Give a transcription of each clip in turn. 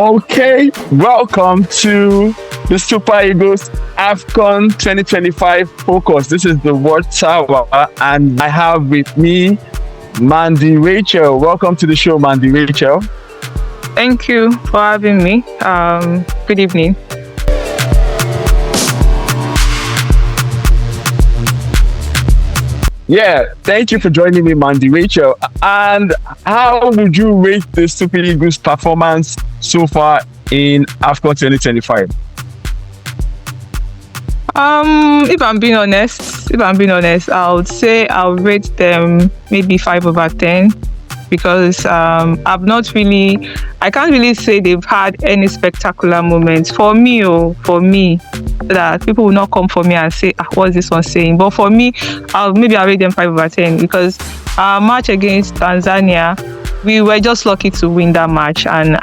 Okay, welcome to the Super Eagles AFCON 2025 focus. This is the World Tower, and I have with me Mandy Rachel. Welcome to the show, Mandy Rachel. Thank you for having me. Good evening. Yeah, thank you for joining me, Mandy Rachel. And how would you rate the Super Eagles performance so far in AFCON 2025? If I'm being honest, I would say I'll rate them maybe 5/10 because I can't really say they've had any spectacular moments. For me, that people will not come for me and say, what's this one saying? But for me, I'll rate them 5/10 because our match against Tanzania, we were just lucky to win that match, and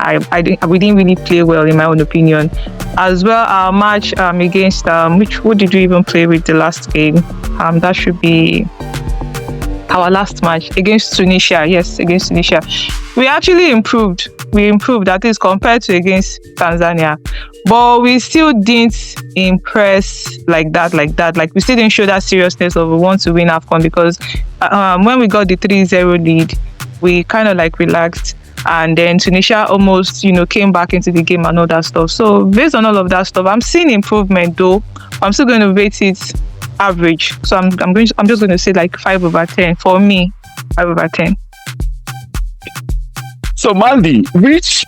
we didn't really play well, in my own opinion. As well, our match against who did we even play with the last game? That should be our last match against Tunisia. Yes, against Tunisia. We actually improved. We improved, that is, compared to against Tanzania. But we still didn't impress like that. Like, we still didn't show that seriousness of we want to win AFCON because when we got the 3-0 lead, we kind of relaxed. And then Tunisia almost, came back into the game and all that stuff. So based on all of that stuff, I'm seeing improvement though. I'm still going to rate it average. So I'm just going to say 5/10 for me. 5/10. So Mandy, which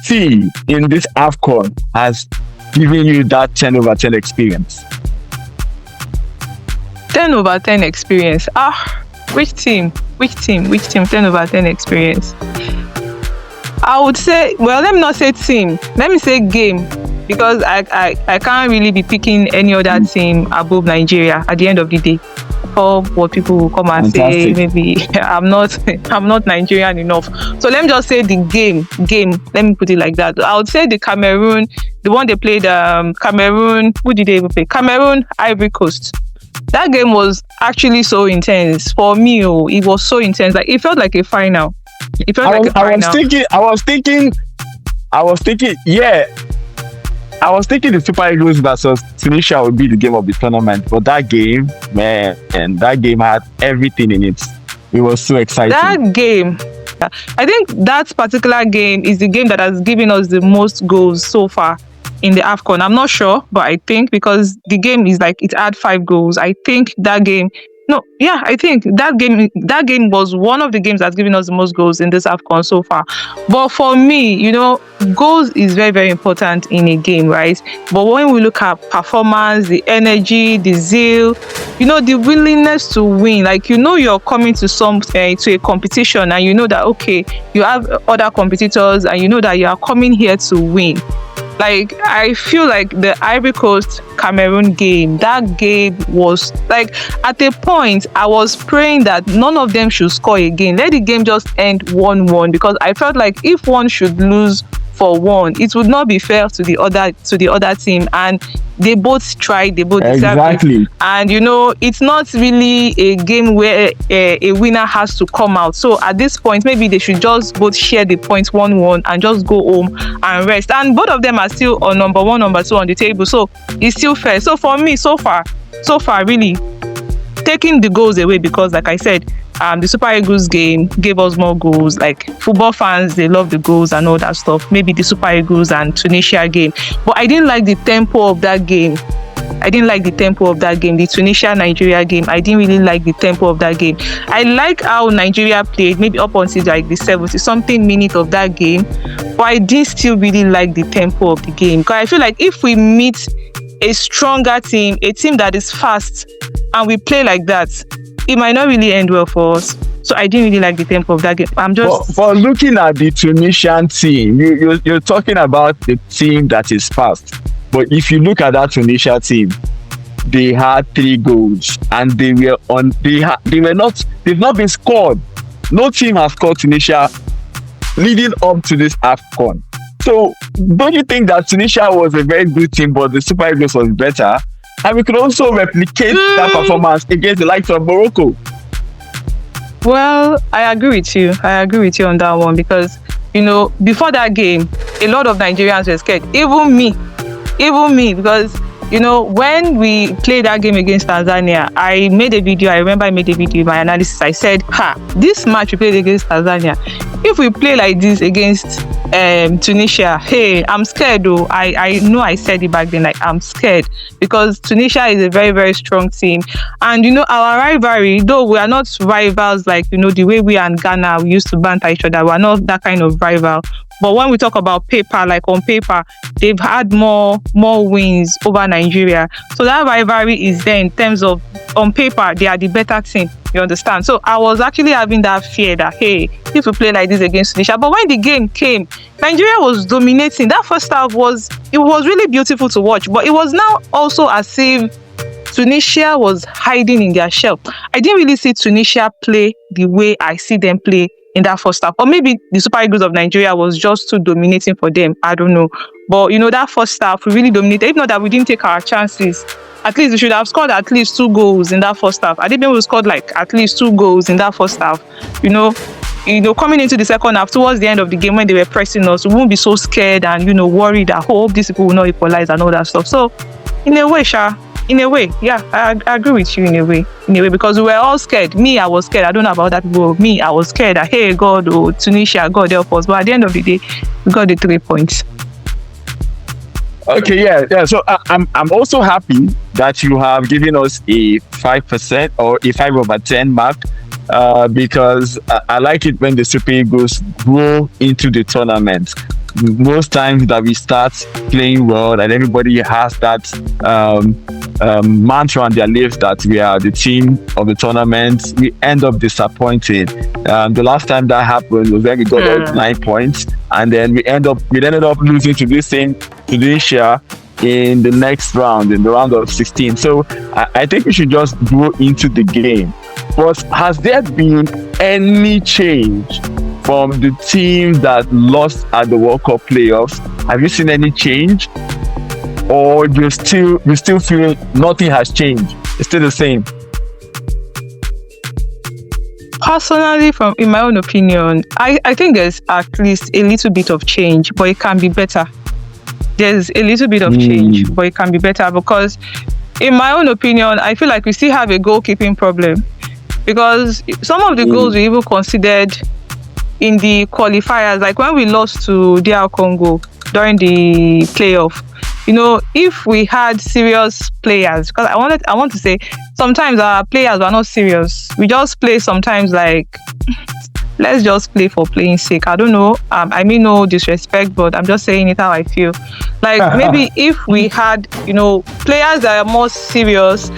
team in this AFCON has given you that 10/10 experience? 10/10 experience. Which team? 10/10 experience. I would say, well, let me not say team. Let me say game. Because I can't really be picking any other team above Nigeria at the end of the day. Or what people will come and say, maybe I'm not Nigerian enough. So let me just say the game. Let me put it like that. I would say the Cameroon, the one they played, Cameroon. Who did they even play? Cameroon, Ivory Coast. That game was actually so intense for me. It was so intense. It felt like a final. I was thinking the Super Eagles versus Tunisia would be the game of the tournament, but that game had everything in it. It was so exciting. That game, I think that particular game is the game that has given us the most goals so far in the AFCON. I'm not sure, but I think because the game is it had 5 goals. I think that game. I think that game was one of the games that's given us the most goals in this AFCON so far. But for me, goals is very, very important in a game, right? But when we look at performance, the energy, the zeal, the willingness to win, you're coming to a competition and you know that, okay, you have other competitors and you know that you are coming here to win. I feel like the Ivory Coast Cameroon game, that game was at a point I was praying that none of them should score again. Let the game just end 1-1 because I felt like if one should lose for one, it would not be fair to the other team, and they both tried, they both exactly. And it's not really a game where a winner has to come out. So at this point, maybe they should just both share the points 1-1 and just go home and rest. And both of them are still on number 1, number 2 on the table, so it's still fair. So for me, so far, really taking the goals away, because like I said, the Super Eagles game gave us more goals. Football fans, they love the goals and all that stuff. Maybe the Super Eagles and Tunisia game. But I didn't like the tempo of that game. The Tunisia-Nigeria game, I didn't really like the tempo of that game. I like how Nigeria played, maybe up until the 70-something minute of that game. But I didn't still really like the tempo of the game. Because I feel like if we meet a stronger team, a team that is fast, and we play like that, it might not really end well for us. So I didn't really like the tempo of that game. For looking at the Tunisian team, you're talking about the team that is fast. But if you look at that Tunisia team, they had 3 goals and they've not been scored. No team has scored Tunisia leading up to this AFCON. So don't you think that Tunisia was a very good team, but the Super Eagles was better? And we could also replicate that performance against the likes of Morocco. Well, I agree with you on that one, because before that game, a lot of Nigerians were scared. Even me, because when we played that game against Tanzania, I remember I made a video in my analysis. I said, this match we played against Tanzania, if we play like this against Tunisia, hey, I'm scared though. I know I said it back then, like I'm scared, because Tunisia is a very, very strong team. And our rivalry, though we are not rivals like the way we and Ghana, we used to banter each other, we are not that kind of rival. But when we talk about paper, like on paper, they've had more wins over Nigeria. So that rivalry is there in terms of, on paper, they are the better team. You understand? So I was actually having that fear that, hey, if we play like this against Tunisia. But when the game came, Nigeria was dominating. That first half was really beautiful to watch. But it was now also as if Tunisia was hiding in their shell. I didn't really see Tunisia play the way I see them play in that first half. Or maybe the Super Eagles of Nigeria was just too dominating for them. I don't know. But, that first half, we really dominated. If not that we didn't take our chances, at least we should have scored at least 2 goals in that first half. I didn't think we scored like at least 2 goals in that first half. Coming into the second half, towards the end of the game when they were pressing us, we won't be so scared and, worried that, hope these people will not equalize and all that stuff. So, in a way, yeah, I agree with you in a way, because we were all scared. Me, I was scared. I don't know about that people. Me, I was scared that, hey, God, Tunisia, God help us. But at the end of the day, we got the 3 points. Okay, yeah. So I'm also happy that you have given us a 5% or a 5/10 mark, because I like it when the Super Eagles grow into the tournament. Most times that we start playing well and everybody has that mantra on their lips that we are the team of the tournament, we end up disappointed. The last time that happened was when we got 9 points, and then we ended up losing to this same Tunisia in the next round, in the round of 16. So I think we should just grow into the game. But has there been any change from the team that lost at the World Cup playoffs? Have you seen any change? Or you still feel nothing has changed? It's still the same? Personally, in my own opinion, I think there's at least a little bit of change, but it can be better. There's a little bit of change, but it can be better, because in my own opinion, I feel like we still have a goalkeeping problem, because some of the goals we even considered in the qualifiers, like when we lost to DR Congo during the playoff, if we had serious players, because I want to say sometimes our players were not serious. We just play sometimes like, let's just play for playing sake. I don't know. I mean, no disrespect, but I'm just saying it how I feel. Like maybe if we had, players that are more serious,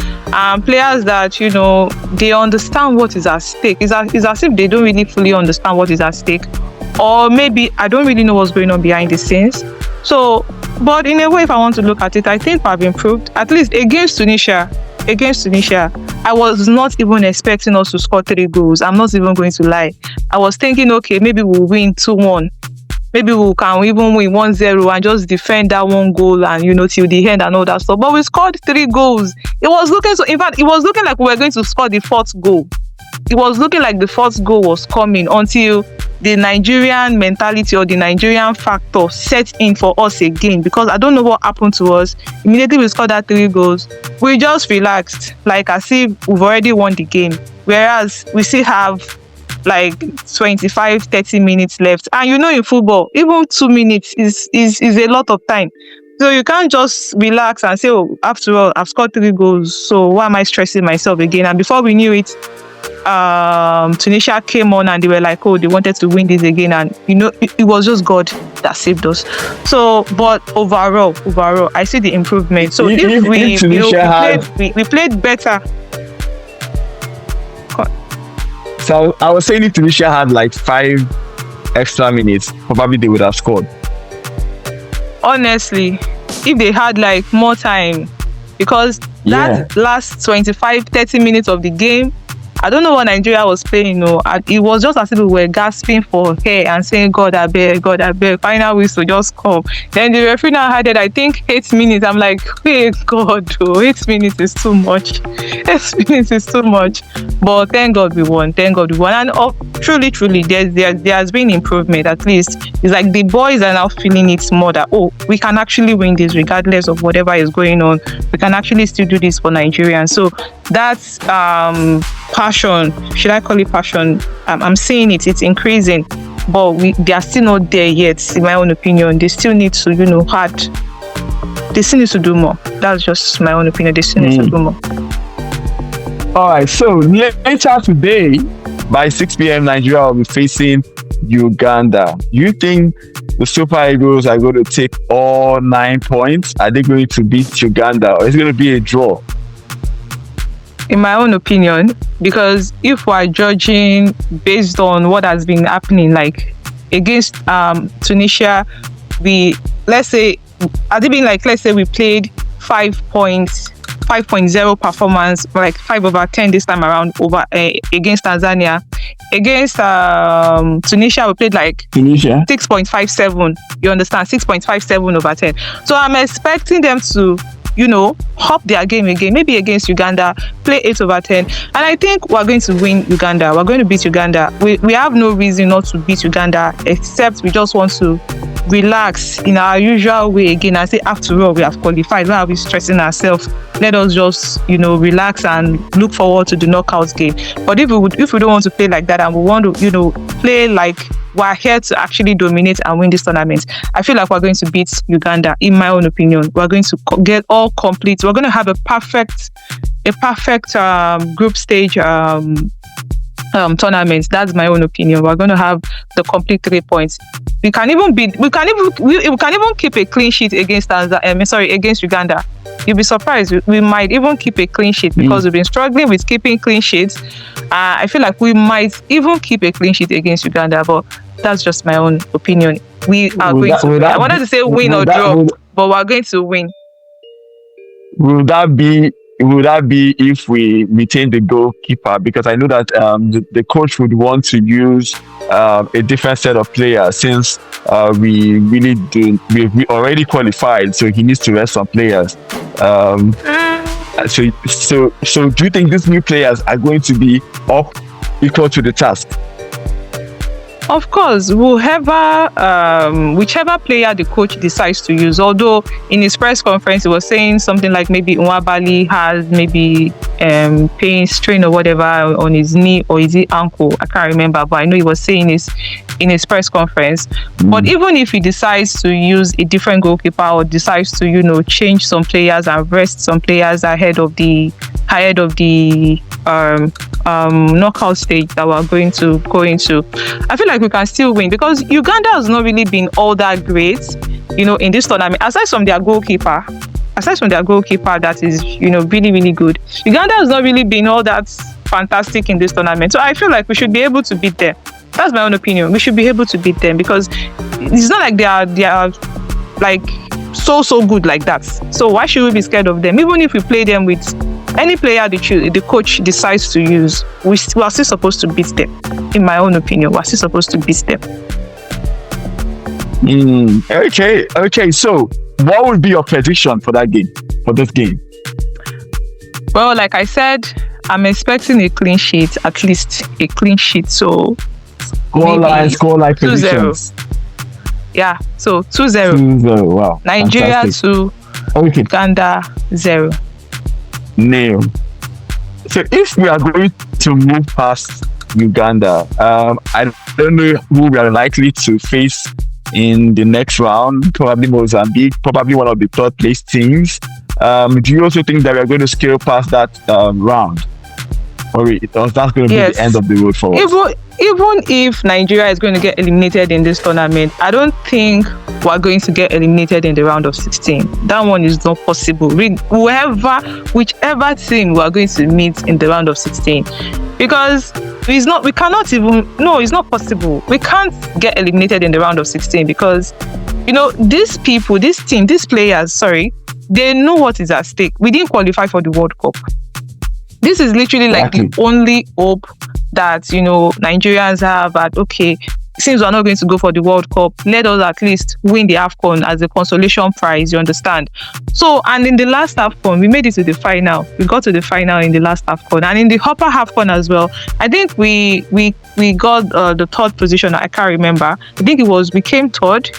players that, they understand what is at stake. It's as if they don't really fully understand what is at stake. Or maybe I don't really know what's going on behind the scenes. So, but in a way, if I want to look at it, I think I've improved. At least against Tunisia, I was not even expecting us to score 3 goals. I'm not even going to lie. I was thinking, okay, maybe we'll win 2-1. Maybe we can even win 1-0 and just defend that 1 goal and, till the end and all that stuff. But we scored 3 goals. It was looking like we were going to score the 4th goal. It was looking like the 4th goal was coming until the Nigerian mentality or the Nigerian factor set in for us again, because I don't know what happened to us. Immediately we scored that 3 goals. We just relaxed, like as if we've already won the game. Whereas we still have like 25-30 minutes left. And in football, even 2 minutes is a lot of time. So you can't just relax and say, oh, after all, I've scored 3 goals, so why am I stressing myself again? And before we knew it, Tunisia came on and they were like, oh, they wanted to win this again, and it was just God that saved us. So, but overall, I see the improvement. So if we played better. So I was saying if Tunisia had like 5 extra minutes, probably they would have scored. Honestly, if they had like more time, because that last 25-30 minutes of the game, I don't know what Nigeria was playing. It was just as if we were gasping for air and saying, God, I beg, final whistle, just come. Then the referee now had it, I think, 8 minutes. I'm like, wait, God, 8 minutes is too much. 8 minutes is too much. But thank God we won. And truly, there has been improvement. At least it's like the boys are now feeling it more that, oh, we can actually win this regardless of whatever is going on. We can actually still do this for Nigerians. So that's passion. Should I call it passion? I'm seeing it's increasing, but they are still not there yet. In my own opinion, they still need to, they still need to do more. That's just my own opinion. They still need to do more. All right, so later today, by 6 p.m., Nigeria will be facing Uganda. Do you think the Super Eagles are going to take all 9 points? Are they going to beat Uganda, or is it going to be a draw? In my own opinion, because if we're judging based on what has been happening, like against Tunisia, let's say we played 5.0 performance, like 5/10 this time around against Tanzania. Against Tunisia, we played like 6.57. You understand? 6.57/10. So I'm expecting them to, up their game again. Maybe against Uganda, play 8/10. And I think we're going to win Uganda. We're going to beat Uganda. We have no reason not to beat Uganda, except we just want to relax in our usual way again and say, after all, we have qualified. Why are we stressing ourselves? Let us just, relax and look forward to the knockout game. But if we don't want to play like that, and we want to, play like we're here to actually dominate and win this tournament, I feel like we're going to beat Uganda. In my own opinion, we're going to get all complete. We're going to have a perfect group stage tournament. That's my own opinion. We're going to have the complete 3 points. We can even keep a clean sheet against Uganda. You'll be surprised. We might even keep a clean sheet because we've been struggling with keeping clean sheets. I feel like we might even keep a clean sheet against Uganda, but that's just my own opinion. We are going to win. I wanted to say win or draw, but we're going to win. Would that be if we retain the goalkeeper? Because I know that the coach would want to use a different set of players, since we already qualified, so he needs to rest some players. So do you think these new players are going to be equal to the task? Of course, whichever player the coach decides to use. Although in his press conference he was saying something like maybe Nwabali has maybe pain, strain or whatever on his knee or his ankle. I can't remember, but I know he was saying this in his press conference. But even if he decides to use a different goalkeeper, or decides to change some players and rest some players ahead of the knockout stage that we're going to go into, I feel like we can still win, because Uganda has not really been all that great, in this tournament. Aside from their goalkeeper that is, really, really good, Uganda has not really been all that fantastic in this tournament. So I feel like we should be able to beat them. That's my own opinion. We should be able to beat them, because it's not like they are like so good like that. So why should we be scared of them? Even if we play them with any player the coach decides to use, we are still supposed to beat them. In my own opinion, we're still supposed to beat them. Okay. So what would be your prediction for this game? Well, like I said, I'm expecting a clean sheet, at least a clean sheet. So score-line predictions. Yeah, so 2-0. 2-0, wow. Nigeria fantastic. 2, Uganda 0. Nail. So if we are going to move past Uganda, I don't know who we are likely to face in the next round. Probably Mozambique, probably one of the third place teams. Do you also think that we are going to scale past that round? Or that's going to be the end of the road for us? Even if Nigeria is going to get eliminated in this tournament, I don't think we're going to get eliminated in the round of 16. That one is not possible. Whichever team we are going to meet in the round of 16, because it's not possible. We can't get eliminated in the round of 16, because these players, they know what is at stake. We didn't qualify for the World Cup. This is literally like the only hope that Nigerians have at, okay, since we're not going to go for the World Cup, let us at least win the AFCON as a consolation prize, you understand? So, and in the last AFCON, we made it to the final. We got to the final in the last AFCON. And in the upper AFCON as well, I think we got the third position. I can't remember. I think we came third.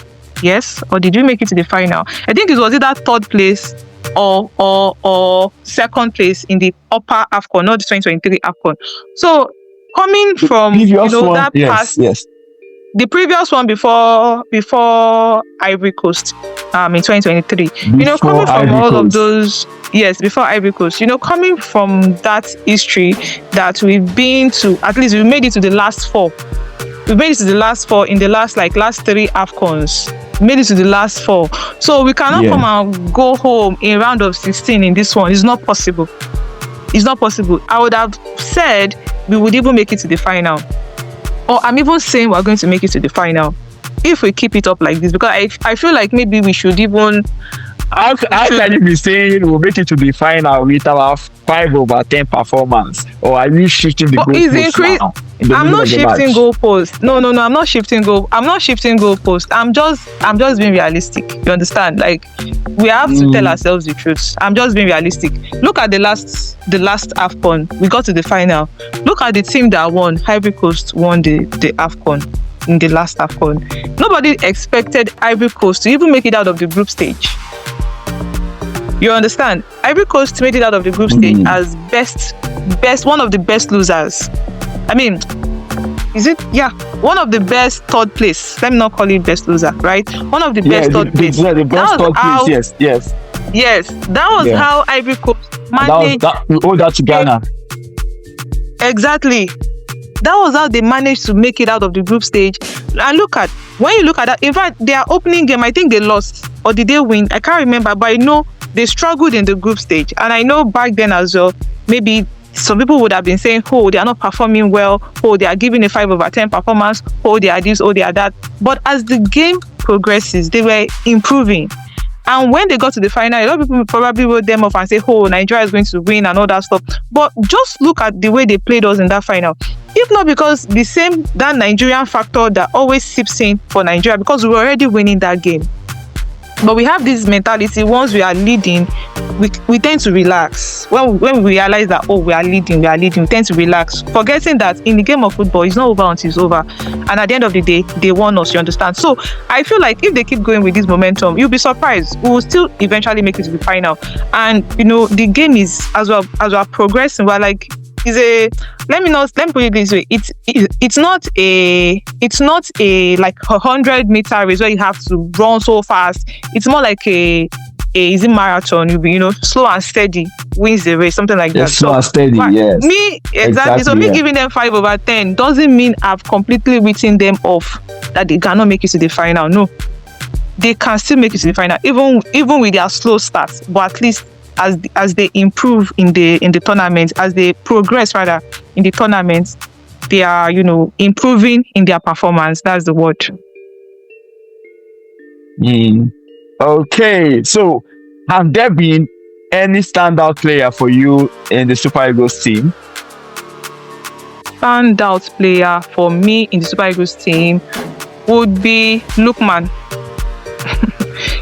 Yes, or did we make it to the final? I think it was either third place or second place in the upper AFCON, not the 2023 AFCON. So coming from that past, the previous one before Ivory Coast, in 2023. Coming from all of those, before Ivory Coast. Coming from that history that we've been to, at least we made it to the last four. We made it to the last four in the last three AFCONs. Made it to the last four. So we cannot come and go home in round of 16 in this one. It's not possible. It's not possible. I would have said we would even make it to the final. Or I'm even saying we're going to make it to the final if we keep it up like this, because I feel like maybe we should even... How can you be saying we'll make it to the final with our 5/10 performance? Or are you shifting the goalpost now? I'm not shifting goalpost. No, I'm not shifting goalpost. I'm just being realistic. You understand? Like, we have to tell ourselves the truth. I'm just being realistic. Look at the last AFCON. We got to the final. Look at the team that won. Ivory Coast won the AFCON in the last AFCON. Nobody expected Ivory Coast to even make it out of the group stage. You understand? Ivory Coast made it out of the group stage as best, one of the best losers. I mean, one of the best third place. Let me not call it best loser, right? One of the best third place. The best third place, yes. Yes, that was how Ivory Coast managed. That's Ghana. Exactly. That was how they managed to make it out of the group stage. And when you look at that, in fact, their opening game, I think they lost. Or did they win? I can't remember, but I know they struggled in the group stage. And I know back then as well, maybe some people would have been saying, oh, they are not performing well. Oh, they are giving a 5/10 performance. Oh, they are this, oh, they are that. But as the game progresses, they were improving. And when they got to the final, a lot of people probably wrote them off and say, oh, Nigeria is going to win and all that stuff. But just look at the way they played us in that final. If not because that Nigerian factor that always seeps in for Nigeria, because we were already winning that game. But we have this mentality, once we are leading, we tend to relax. When we realize that, we are leading, we tend to relax, forgetting that in the game of football, it's not over until it's over. And at the end of the day, they won us, you understand? So I feel like if they keep going with this momentum, you'll be surprised. We will still eventually make it to the final. And, the game is, as we are progressing, we're like, let me put it this way. It's not a like 100-meter race where you have to run so fast. It's more like a easy marathon. You'll be, slow and steady wins the race, something like that. Slow and steady, yes. Exactly. So me giving them 5/10 doesn't mean I've completely written them off that they cannot make it to the final. No, they can still make it to the final, even with their slow starts. But at least as they improve in the tournament, as they progress rather in the tournament, they are, improving in their performance. That's the word. Okay, so have there been any standout player for you in the Super Eagles team? Standout player for me in the Super Eagles team would be Lookman.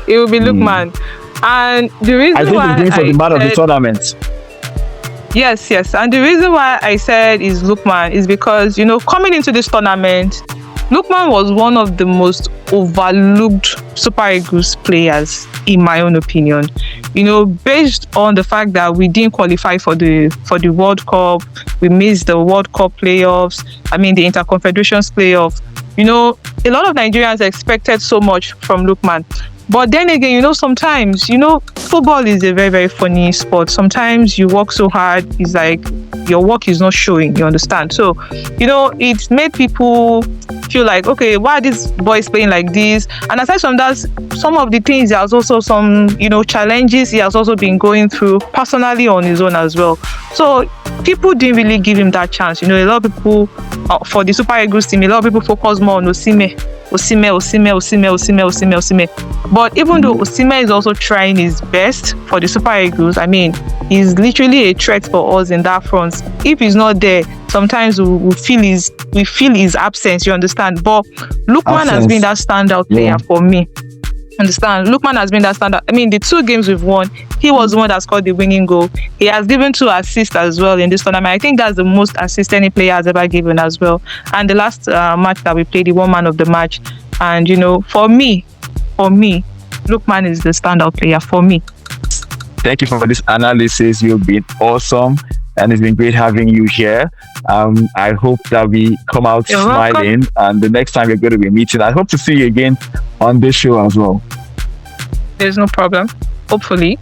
It would be Lookman. And the reason I think why he's going for the man of the tournament. Yes. And the reason why I said is Lookman is because, coming into this tournament, Lookman was one of the most overlooked Super Eagles players, in my own opinion. Based on the fact that we didn't qualify for the World Cup, we missed the World Cup playoffs, the Interconfederations playoff. A lot of Nigerians expected so much from Lookman. But then again, sometimes, football is a very, very funny sport. Sometimes you work so hard, it's like your work is not showing, you understand? So, it made people feel like, okay, why are these boys playing like this? And aside from that, some of the things, there's also some, challenges he has also been going through personally on his own as well. So people didn't really give him that chance. A lot of people, for the Super Eagles team, a lot of people focus more on Osimhen. But even though Osimhen is also trying his best for the Super Eagles, he's literally a threat for us in that front. If he's not there, sometimes we feel his absence. You understand? But Lookman has Absence. been that standout player Yeah. for me. Understand? Lookman has been that standout. I mean, the 2 games we've won, he was the one that scored the winning goal. He has given 2 assists as well in this tournament. I think that's the most assists any player has ever given as well. And the last match that we played, the 1 man of the match. And for me, Lookman is the standout player for me. Thank you for this analysis. You've been awesome, and it's been great having you here. I hope that we come out You're smiling, welcome. and the next time we're going to be meeting, I hope to see you again on this show as well. There's no problem. Hopefully.